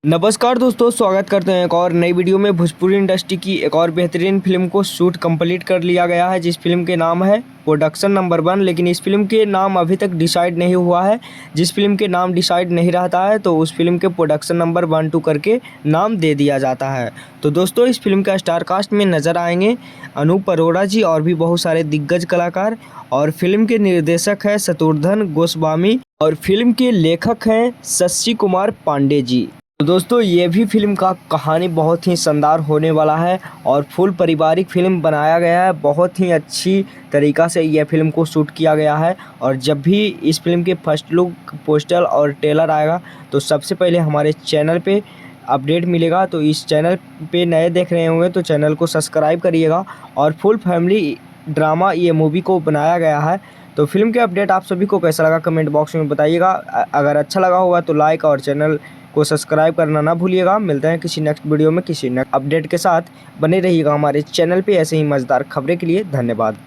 नमस्कार दोस्तों, स्वागत करते हैं एक और नई वीडियो में। भोजपुरी इंडस्ट्री की एक और बेहतरीन फिल्म को शूट कंप्लीट कर लिया गया है, जिस फिल्म के नाम है प्रोडक्शन नंबर 1। लेकिन इस फिल्म के नाम अभी तक डिसाइड नहीं हुआ है। जिस फिल्म के नाम डिसाइड नहीं रहता है तो उस फिल्म के प्रोडक्शन नंबर 1, 2 करके नाम दे दिया जाता है। तो दोस्तों, इस फिल्म का स्टार कास्ट में नज़र आएंगे अनूप अरोड़ा जी और भी बहुत सारे दिग्गज कलाकार। और फिल्म के निर्देशक है शत्रुघ्न गोस्वामी और फिल्म के लेखक हैं शशि कुमार पांडे जी। तो दोस्तों, ये भी फिल्म का कहानी बहुत ही शानदार होने वाला है और फुल पारिवारिक फिल्म बनाया गया है। बहुत ही अच्छी तरीक़ा से यह फिल्म को शूट किया गया है। और जब भी इस फिल्म के फर्स्ट लुक, पोस्टर और ट्रेलर आएगा तो सबसे पहले हमारे चैनल पे अपडेट मिलेगा। तो इस चैनल पे नए देख रहे होंगे तो चैनल को सब्सक्राइब करिएगा। और फुल फैमिली ड्रामा ये मूवी को बनाया गया है। तो फिल्म के अपडेट आप सभी को कैसा लगा कमेंट बॉक्स में बताइएगा। अगर अच्छा लगा होगा तो लाइक और चैनल को सब्सक्राइब करना ना भूलिएगा। मिलते हैं किसी नेक्स्ट वीडियो में किसी नेक्स्ट अपडेट के साथ। बने रहिएगा हमारे चैनल पे ऐसे ही मज़ेदार खबरें के लिए। धन्यवाद।